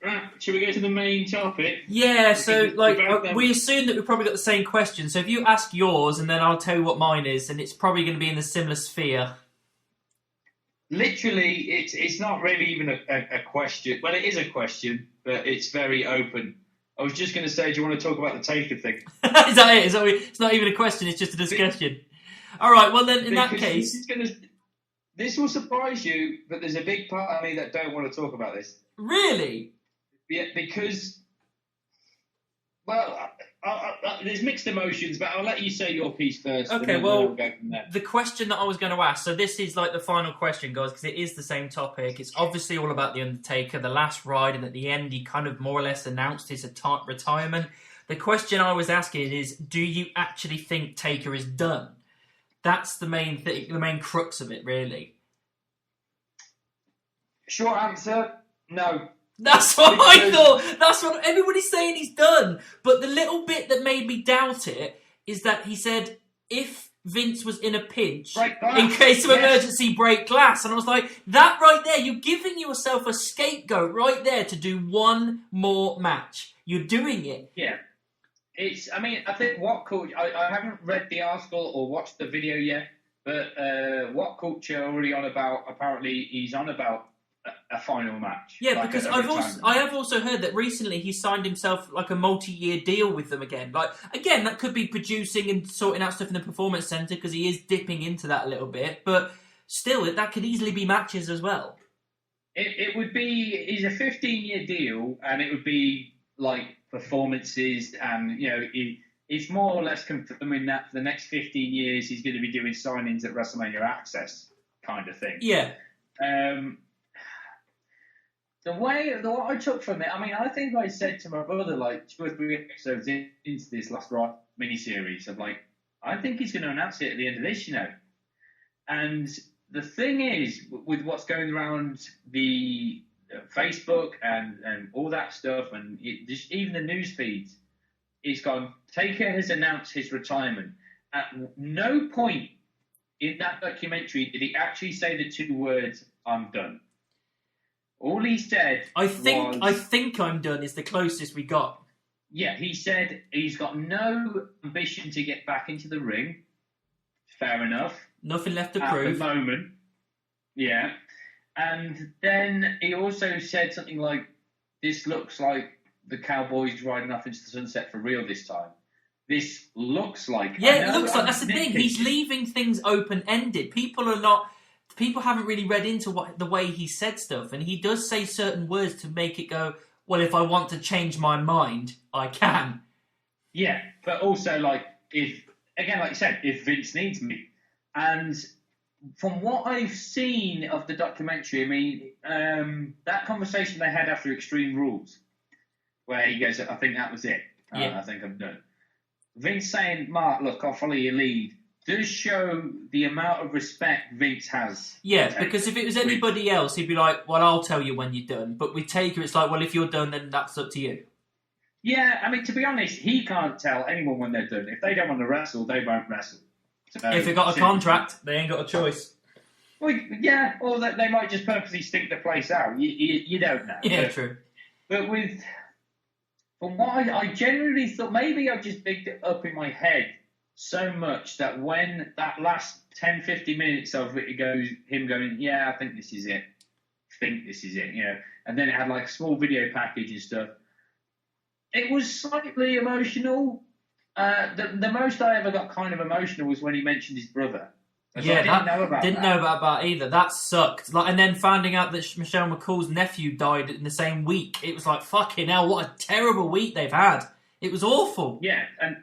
Right, shall we go to the main topic? Yeah, so, we assume that we've probably got the same question. So if you ask yours, and then I'll tell you what mine is, and it's probably going to be in the similar sphere. Literally, it's not really even a question. Well, it is a question, but it's very open. I was just going to say, do you want to talk about the Taker thing? Is that it? It's not even a question, it's just a discussion. All right, well then, in that case... This will surprise you, but there's a big part of me that don't want to talk about this. Really? Yeah, because Well, there's mixed emotions, but I'll let you say your piece first. Okay, and then well, we'll go from there. the question that I was going to ask, so this is like the final question, guys, because it is the same topic. It's obviously all about The Undertaker, the last ride, and at the end he kind of more or less announced his retirement. The question I was asking is, do you actually think Taker is done? That's the main thing, the main crux of it, really. Short answer, no. That's what I thought. That's what everybody's saying he's done. But the little bit that made me doubt it is that he said if Vince was in a pinch, in case of emergency, break glass. And I was like, that right there, you're giving yourself a scapegoat right there to do one more match. You're doing it. Yeah. I think What Culture, I haven't read the article or watched the video yet, but What Culture already on about, apparently he's on about a final match. Yeah, like because I have also heard that recently he signed himself like a multi-year deal with them again. Like again, that could be producing and sorting out stuff in the performance center because he is dipping into that a little bit. But still, that could easily be matches as well. It would be. It's a 15-year deal, and it would be like performances, and it's more or less confirming that for the next 15 years he's going to be doing signings at WrestleMania Access kind of thing. Yeah. What I took from it, I think I said to my brother like 2 or 3 episodes into this last mini-series of like, I think he's going to announce it at the end of this, And the thing is, with what's going around the Facebook and all that stuff, and just even the news feeds, it's gone, Taker has announced his retirement. At no point in that documentary did he actually say the 2 words, I'm done. All he said I think I'm done is the closest we got. Yeah, he said he's got no ambition to get back into the ring. Fair enough. Nothing left to prove. At the moment. Yeah. And then he also said something like, this looks like the Cowboys riding off into the sunset for real this time. This looks like... Yeah, it looks like. That's the thing. He's leaving things open-ended. People haven't really read into the way he said stuff, and he does say certain words to make it go, well, if I want to change my mind, I can. Yeah, but also, like you said, if Vince needs me. And from what I've seen of the documentary, that conversation they had after Extreme Rules, where he goes, I think that was it. I think I'm done. Vince saying, Mark, look, I'll follow your lead, does show the amount of respect Vince has. Yeah, because if it was anybody else, he'd be like, well, I'll tell you when you're done. But with Taker, it's like, well, if you're done, then that's up to you. Yeah, to be honest, he can't tell anyone when they're done. If they don't want to wrestle, they won't wrestle. So, if they got a contract, they ain't got a choice. Well, yeah, or they might just purposely stink the place out. You don't know. Yeah, true. But from what I generally thought, maybe I just bigged it up in my head so much that when that last 10, 15 minutes of it goes, him going, yeah, I think this is it. And then it had like a small video package and stuff. It was slightly emotional. The most I ever got kind of emotional was when he mentioned his brother. Yeah, I didn't know about that either. That sucked. And then finding out that Michelle McCool's nephew died in the same week. It was like, fucking hell, what a terrible week they've had. It was awful. Yeah, and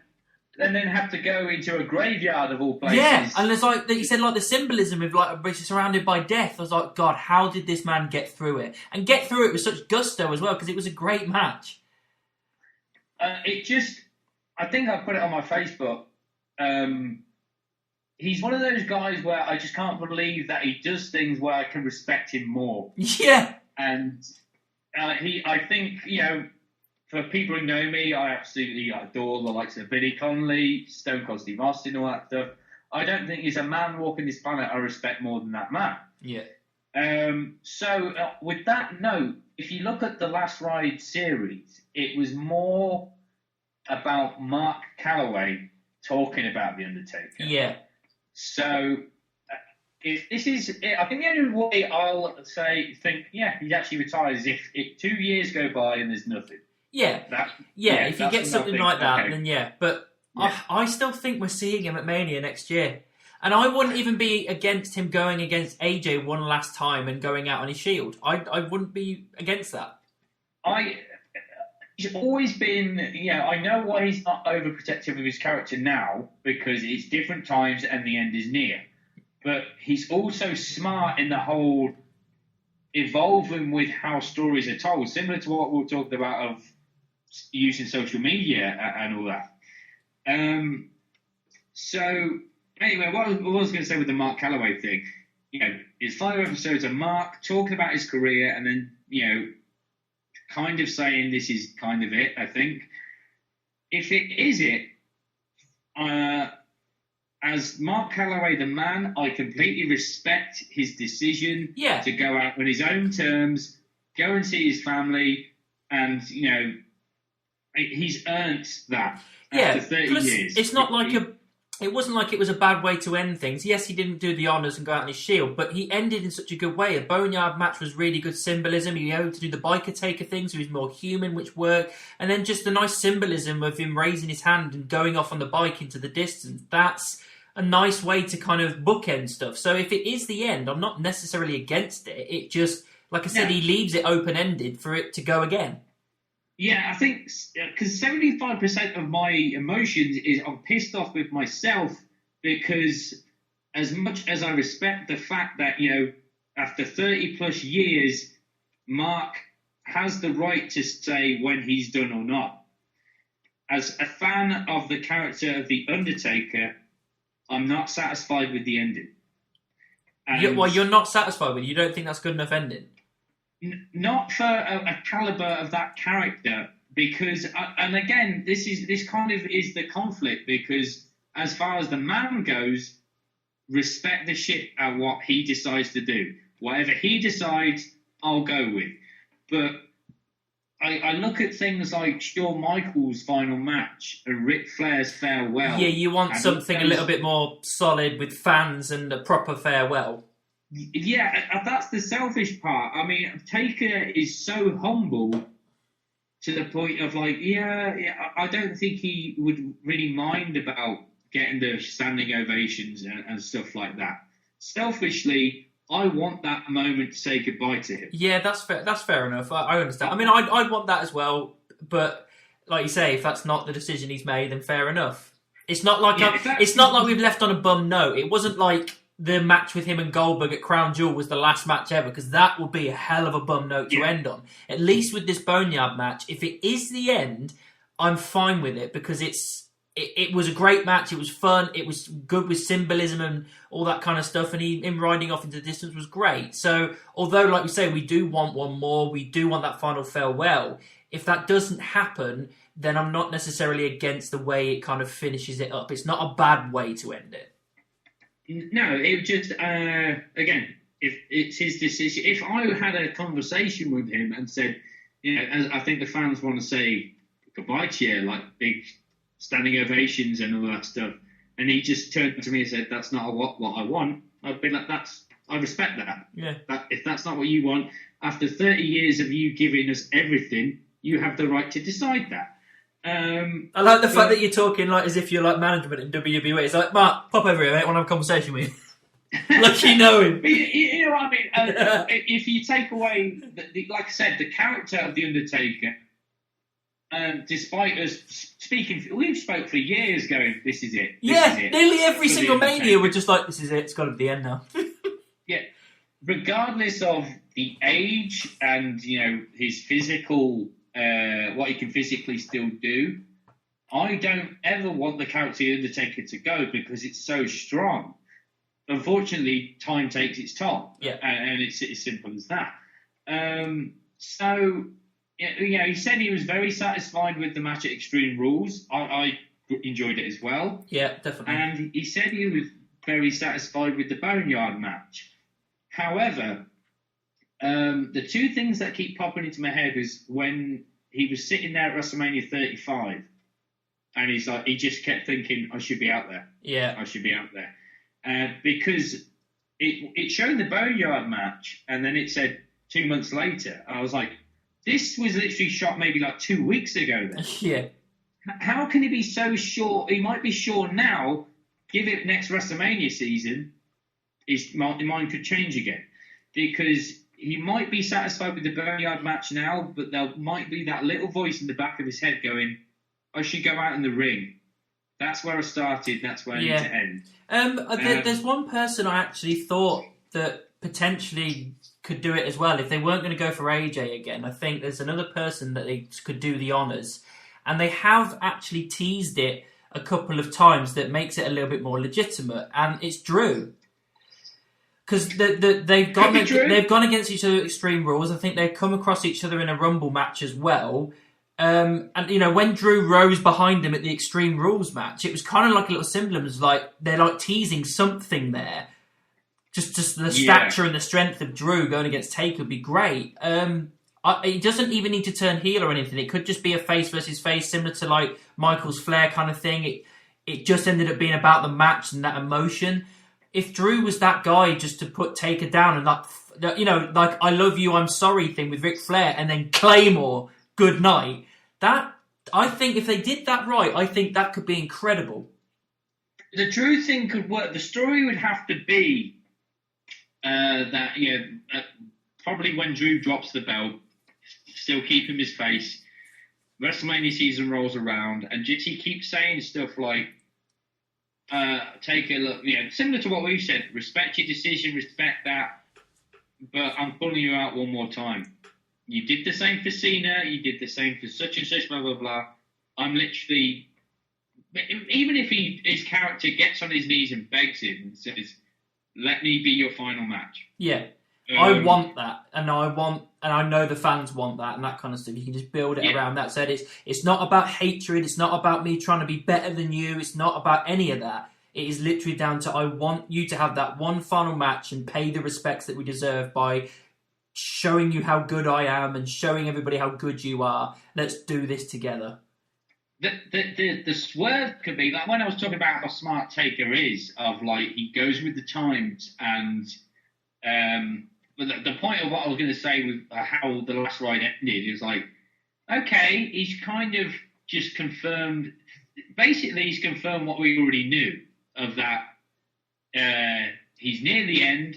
then have to go into a graveyard of all places. Yeah, and there's like you said, like the symbolism of like surrounded by death. I was like, God, how did this man get through it? And get through it with such gusto as well, because it was a great match. I think I put it on my Facebook. He's one of those guys where I just can't believe that he does things where I can respect him more. Yeah. And I think, for people who know me, I absolutely adore the likes of Billy Connolly, Stone Cold Steve Austin, all that stuff. I don't think there's a man walking this planet I respect more than that man. Yeah. So with that note, if you look at the Last Ride series, it was more about Mark Calloway talking about The Undertaker. Yeah. So if this is it, I think the only way I'll think, he actually retires if 2 years go by and there's nothing. Yeah. If you get something like that, then yeah. But yeah. I still think we're seeing him at Mania next year. And I wouldn't even be against him going against AJ one last time and going out on his Shield. I wouldn't be against that. You he's always been, I know why he's not overprotective of his character now, because it's different times and the end is near. But he's also smart in the whole evolving with how stories are told, similar to what we talked about of using social media and all that. So, anyway, what I was going to say with the Mark Calloway thing, it's 5 episodes of Mark talking about his career and then, kind of saying this is kind of it, I think. If it is it, as Mark Calloway, the man, I completely respect his decision to go out on his own terms, go and see his family, and, he's earned that after 30 years. It's not it wasn't like it was a bad way to end things. Yes, he didn't do the honours and go out on his shield, but he ended in such a good way. A boneyard match was really good symbolism. He was able to do the biker taker thing, so he was more human, which worked. And then just the nice symbolism of him raising his hand and going off on the bike into the distance. That's a nice way to kind of bookend stuff. So if it is the end, I'm not necessarily against it. It just, like I said, he leaves it open-ended for it to go again. Yeah, I think because 75% of my emotions is I'm pissed off with myself because as much as I respect the fact that, after 30 plus years, Mark has the right to say when he's done or not. As a fan of the character of The Undertaker, I'm not satisfied with the ending. You're not satisfied with it? You don't think that's good enough ending? Not for a caliber of that character, because, and again, this kind of is the conflict, because as far as the man goes, respect the shit at what he decides to do. Whatever he decides, I'll go with. But I look at things like Shawn Michaels' final match and Ric Flair's farewell. Yeah, you want something a little bit more solid with fans and a proper farewell. Yeah, that's the selfish part. I mean, Taker is so humble to the point of I don't think he would really mind about getting the standing ovations and stuff like that. Selfishly, I want that moment to say goodbye to him. Yeah, that's fair. That's fair enough. I understand. I mean, I'd want that as well. But like you say, if that's not the decision he's made, then fair enough. It's not like it's not like we've left on a bum note. It wasn't like the match with him and Goldberg at Crown Jewel was the last match ever, because that would be a hell of a bum note to end on. At least with this Boneyard match, if it is the end, I'm fine with it, because it was a great match. It was fun. It was good with symbolism and all that kind of stuff. And him riding off into the distance was great. So although, like we say, we do want one more, we do want that final farewell. If that doesn't happen, then I'm not necessarily against the way it kind of finishes it up. It's not a bad way to end it. No, it just, again, if it's his decision, if I had a conversation with him and said, I think the fans want to say goodbye to you, like big standing ovations and all that stuff, and he just turned to me and said, that's not what I want, I'd be like, I respect that. Yeah. If that's not what you want, after 30 years of you giving us everything, you have the right to decide that. I like the fact that you're talking like as if you're like management in WWE. It's like, Mark, pop over here, mate. I want to have a conversation with you. Like you know him. But you know what I mean? If you take away, like I said, the character of The Undertaker, despite us speaking, we've spoke for years going, this is it. This is it. Nearly every single Mania we're just like, this is it. It's got to be the end now. Yeah. Regardless of the age and, his physical... what he can physically still do. I don't ever want the character of The Undertaker to go because it's so strong. Unfortunately, time takes its toll. Yeah. And it's as simple as that. So, he said he was very satisfied with the match at Extreme Rules. I enjoyed it as well. Yeah, definitely. And he said he was very satisfied with the Boneyard match. However... the two things that keep popping into my head is when he was sitting there at WrestleMania 35 and he just kept thinking, I should be out there. Yeah. I should be out there. Because it showed the Boneyard match and then it said 2 months later. I was like, this was literally shot maybe like 2 weeks ago then. Yeah. How can he be so sure? He might be sure now, give it next WrestleMania season, his mind could change again. Because... he might be satisfied with the Boneyard match now, but there might be that little voice in the back of his head going, I should go out in the ring. That's where I started. That's where I need to end. There's one person I actually thought that potentially could do it as well. If they weren't going to go for AJ again, I think there's another person that they could do the honours. And they have actually teased it a couple of times that makes it a little bit more legitimate. And it's Drew. Because they've gone against each other at Extreme Rules. I think they've come across each other in a Rumble match as well. And, you know, when Drew rose behind him at the Extreme Rules match, it was kind of like a little symbol. It was like they're like teasing something there. Just the stature and the strength of Drew going against Taker would be great. It doesn't even need to turn heel or anything. It could just be a face versus face, similar to like Michael's Flair kind of thing. It just ended up being about the match and that emotion. If Drew was that guy just to put Taker down and that, you know, like I love you, I'm sorry thing with Ric Flair and then Claymore, good night. That, I think if they did that right, I think that could be incredible. The Drew thing could work. The story would have to be that, probably when Drew drops the belt, still keep him his face, WrestleMania season rolls around, and just he keeps saying stuff like, take a look, similar to what we've said, respect your decision, respect that, but I'm pulling you out one more time. You did the same for Cena, you did the same for such and such, blah, blah, blah. I'm literally, even if his character gets on his knees and begs him and says, let me be your final match. Yeah. I want that, and I know the fans want that, and that kind of stuff. You can just build it around that. Said it's not about hatred. It's not about me trying to be better than you. It's not about any of that. It is literally down to I want you to have that one final match and pay the respects that we deserve by showing you how good I am and showing everybody how good you are. Let's do this together. The swerve could be like when I was talking about how smart Taker is, of like he goes with the times and. But the point of what I was going to say with how the last ride ended is like, okay, he's kind of just confirmed. Basically, he's confirmed what we already knew of that. He's near the end.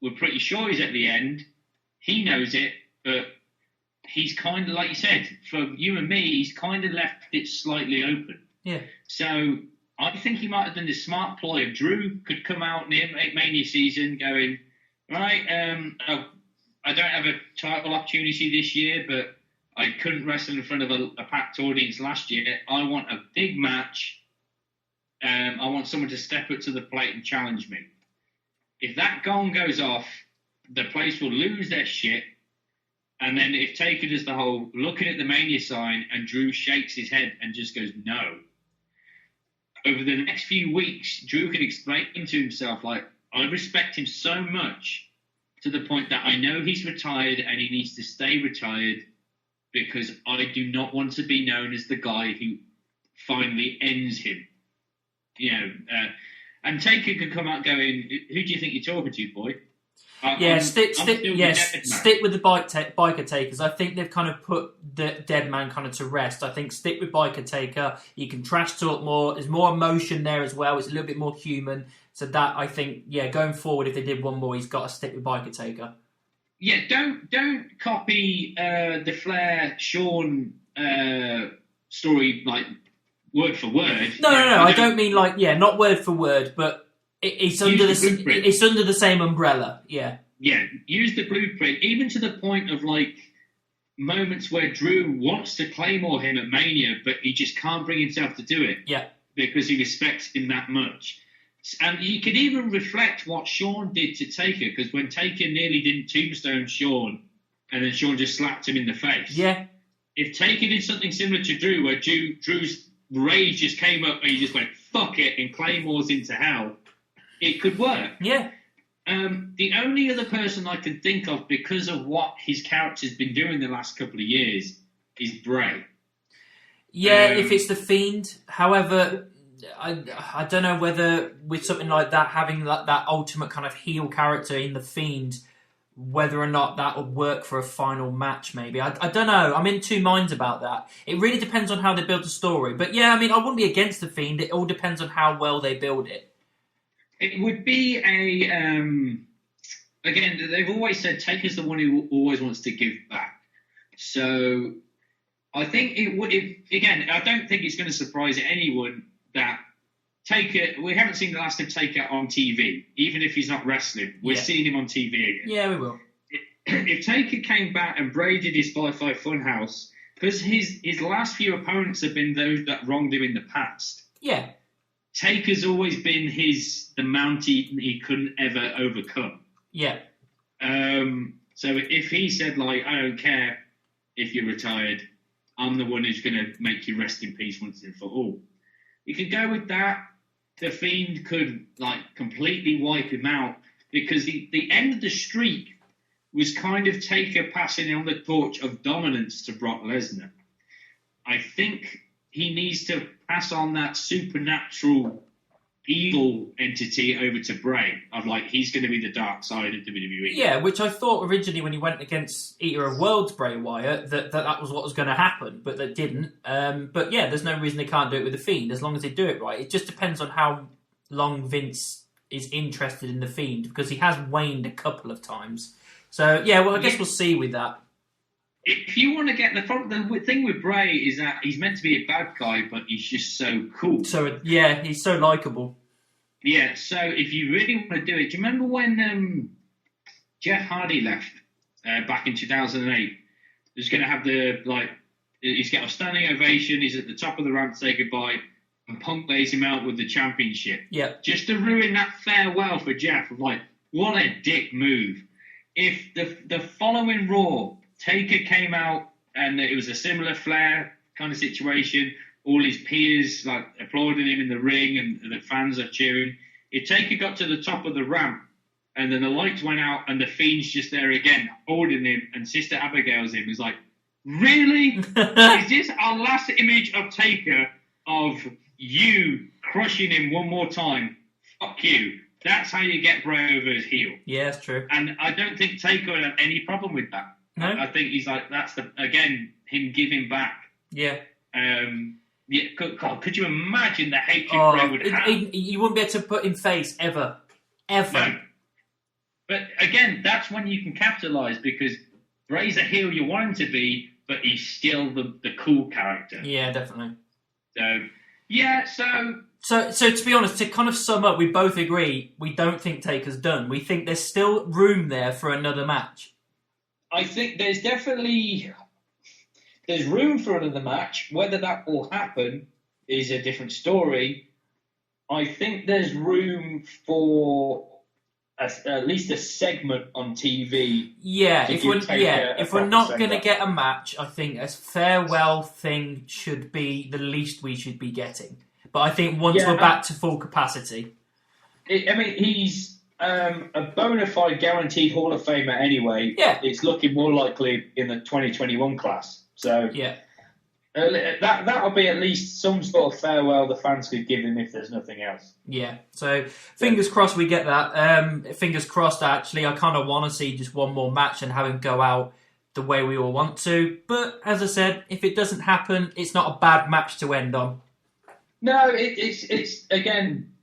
We're pretty sure he's at the end. He knows it, but he's kind of, like you said, for you and me, he's kind of left it slightly open. Yeah. So I think he might have done the smart ploy of Drew could come out near Mania season going, right, I don't have a title opportunity this year, but I couldn't wrestle in front of a packed audience last year. I want a big match. I want someone to step up to the plate and challenge me. If that gong goes off, the place will lose their shit. And then if Taker does the whole looking at the Mania sign and Drew shakes his head and just goes, no. Over the next few weeks, Drew can explain to himself, like, I respect him so much to the point that I know he's retired and he needs to stay retired because I do not want to be known as the guy who finally ends him. And Taker could come out going, who do you think you're talking to, boy? Stick with the biker takers. I think they've kind of put the dead man kind of to rest. I think stick with biker taker. You can trash talk more. There's more emotion there as well. It's a little bit more human. So that, I think, going forward, if they did one more, he's got to stick with biker taker. Yeah, don't copy the Flair Shawn story like word for word. No. I don't mean like not word for word, but it's under the same umbrella. Yeah. Yeah, use the blueprint, even to the point of like moments where Drew wants to Claymore him at Mania, but he just can't bring himself to do it. Yeah. Because he respects him that much. And you can even reflect what Shawn did to Taker, because when Taker nearly didn't tombstone Shawn, and then Shawn just slapped him in the face. Yeah. If Taker did something similar to Drew, where Drew's rage just came up and he just went, fuck it, and Claymore's into hell, it could work. Yeah. The only other person I can think of, because of what his character's been doing the last couple of years, is Bray. Yeah, if it's The Fiend. However, I don't know whether with something like that, having that ultimate kind of heel character in The Fiend, whether or not that would work for a final match, maybe. I don't know. I'm in two minds about that. It really depends on how they build the story. But yeah, I mean, I wouldn't be against The Fiend. It all depends on how well they build it. It would be a again, they've always said Taker's the one who always wants to give back. So I think again, I don't think it's going to surprise anyone that Taker, we haven't seen the last of Taker on TV, even if he's not wrestling. We're seeing him on TV again. Yeah, we will. If Taker came back and Bray did his Firefly Funhouse, because his last few opponents have been those that wronged him in the past. Yeah. Taker's always been the mount he couldn't ever overcome. Yeah. So if he said, like, I don't care if you're retired, I'm the one who's going to make you rest in peace once and for all. You could go with that. The Fiend could, like, completely wipe him out, because the end of the streak was kind of Taker passing on the torch of dominance to Brock Lesnar. I think he needs to pass on that supernatural evil entity over to Bray, of like, he's going to be the dark side of WWE. Yeah, which I thought originally when he went against Eater of Worlds Bray Wyatt that was what was going to happen, but that didn't. But yeah, there's no reason they can't do it with the Fiend as long as they do it right. It just depends on how long Vince is interested in the Fiend, because he has waned a couple of times. So yeah, well, I guess we'll see with that. If you want to get the thing with Bray is that he's meant to be a bad guy, but he's just so cool. So yeah, he's so likable. Yeah. So if you really want to do it, do you remember when Jeff Hardy left back in 2008? He was going to have he's got a standing ovation. He's at the top of the ramp to say goodbye, and Punk lays him out with the championship. Yeah. Just to ruin that farewell for Jeff. Like, what a dick move. If the following Raw, Taker came out and it was a similar Flair kind of situation, all his peers like applauding him in the ring and the fans are cheering. If Taker got to the top of the ramp and then the lights went out and the Fiend's just there again, holding him, and Sister Abigail's him, is like, really? Is this our last image of Taker, of you crushing him one more time? Fuck you. That's how you get Bray over his heel. Yeah, that's true. And I don't think Taker would have any problem with that. No? I think he's like, that's him giving back. Yeah. Yeah. God, could you imagine the hatred Bray would have? You wouldn't be able to put in face ever. Ever. No. But again, that's when you can capitalise, because Bray's a heel you want him to be, but he's still the cool character. Yeah, definitely. So, yeah, So to be honest, to kind of sum up, we both agree we don't think Taker's done. We think there's still room there for another match. I think there's room for another match. Whether that will happen is a different story. I think there's room for at least a segment on TV. Yeah, if we're not going to get a match, I think a farewell thing should be the least we should be getting. But I think once we're back to full capacity. He's a bona fide guaranteed Hall of Famer anyway. Yeah. It's looking more likely in the 2021 class. So yeah. That'll be at least some sort of farewell the fans could give him if there's nothing else. Yeah, so fingers crossed we get that. Fingers crossed, actually, I kind of want to see just one more match and have him go out the way we all want to. But as I said, if it doesn't happen, it's not a bad match to end on. No, it's again,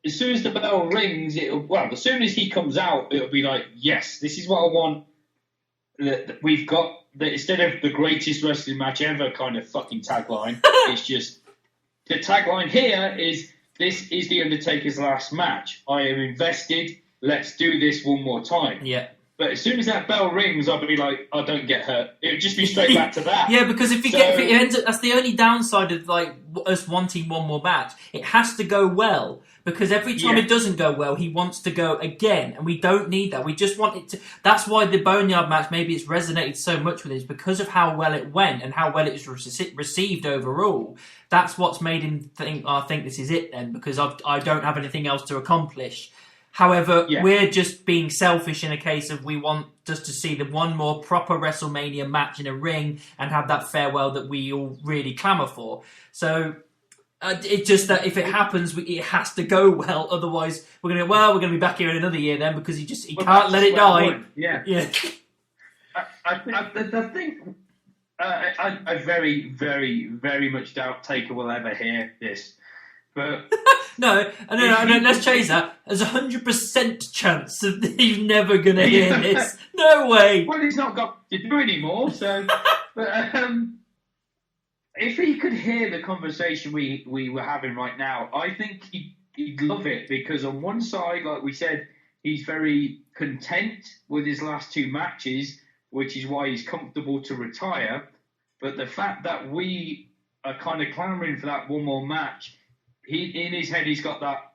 as soon as the bell rings, as soon as he comes out, it'll be like, yes, this is what I want. We've got, instead of the greatest wrestling match ever kind of fucking tagline, it's just, the tagline here is, this is the Undertaker's last match. I am invested. Let's do this one more time. Yeah. But as soon as that bell rings, I'll be like, "I don't get hurt." It would just be straight back to that. Yeah, because if it ends up, that's the only downside of like us wanting one more match. It has to go well, because every time it doesn't go well, he wants to go again, and we don't need that. We just want it to. That's why the Boneyard match, maybe it's resonated so much with us, because of how well it went and how well it was received overall. That's what's made him think, I think this is it then, because I don't have anything else to accomplish. However, we're just being selfish in a case of we want just to see the one more proper WrestleMania match in a ring and have that farewell that we all really clamour for. So it's just that if it happens, it has to go well. Otherwise, we're going to be back here in another year then, because he can't let it die. Yeah. I very, very, very much doubt Taker will ever hear this. But No, let's change that. There's 100% chance that he's never going to hear this. No way. Well, he's not got to do anymore, so... But if he could hear the conversation we were having right now, I think he'd love it, because on one side, like we said, he's very content with his last 2 matches, which is why he's comfortable to retire. But the fact that we are kind of clamouring for that one more match, in his head he's got that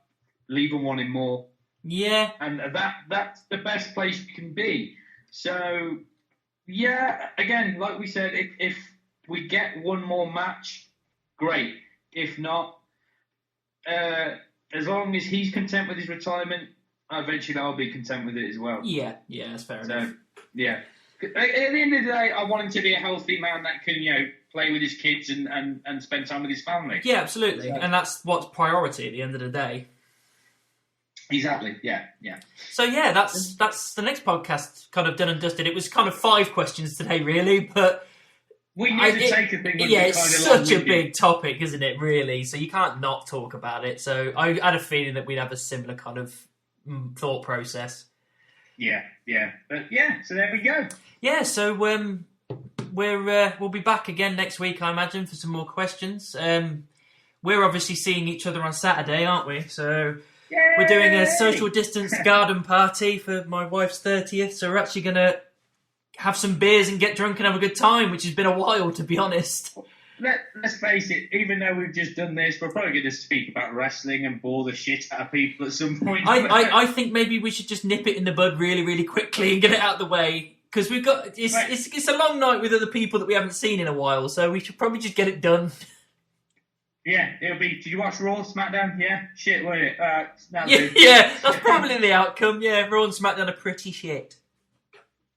leave him wanting more. Yeah. And that's the best place we can be. So, yeah, again, like we said, if we get one more match, great. If not, as long as he's content with his retirement, eventually I'll be content with it as well. Yeah, that's fair enough. Yeah. At the end of the day, I want him to be a healthy man that can, play with his kids and spend time with his family. Yeah, absolutely. So, and that's what's priority at the end of the day. Exactly, yeah. So, yeah, that's the next podcast kind of done and dusted. It was kind of 5 questions today, really, but... We knew the Taker thing would be it's such a big topic, isn't it, really? So you can't not talk about it. So I had a feeling that we'd have a similar kind of thought process. Yeah. But, yeah, so there we go. Yeah, so we'll be back again next week, I imagine, for some more questions. We're obviously seeing each other on Saturday, aren't we? So... Yay! We're doing a social distance garden party for my wife's 30th, so we're actually going to have some beers and get drunk and have a good time, which has been a while, to be honest. Let's face it, even though we've just done this, we're probably going to speak about wrestling and bore the shit out of people at some point. I think maybe we should just nip it in the bud really, really quickly and get it out of the way, because we've got it's a long night with other people that we haven't seen in a while, so we should probably just get it done. Yeah, it'll be... Did you watch Raw, SmackDown? Yeah? Shit, wasn't it? Yeah, that's probably the outcome. Yeah, Raw and SmackDown are pretty shit.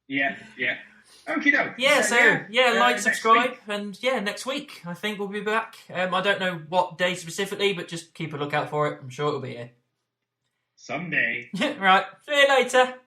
Yeah. Okie doke. Yeah, so like, subscribe, and next week I think we'll be back. I don't know what day specifically, but just keep a lookout for it. I'm sure it'll be here. Someday. Right, see you later.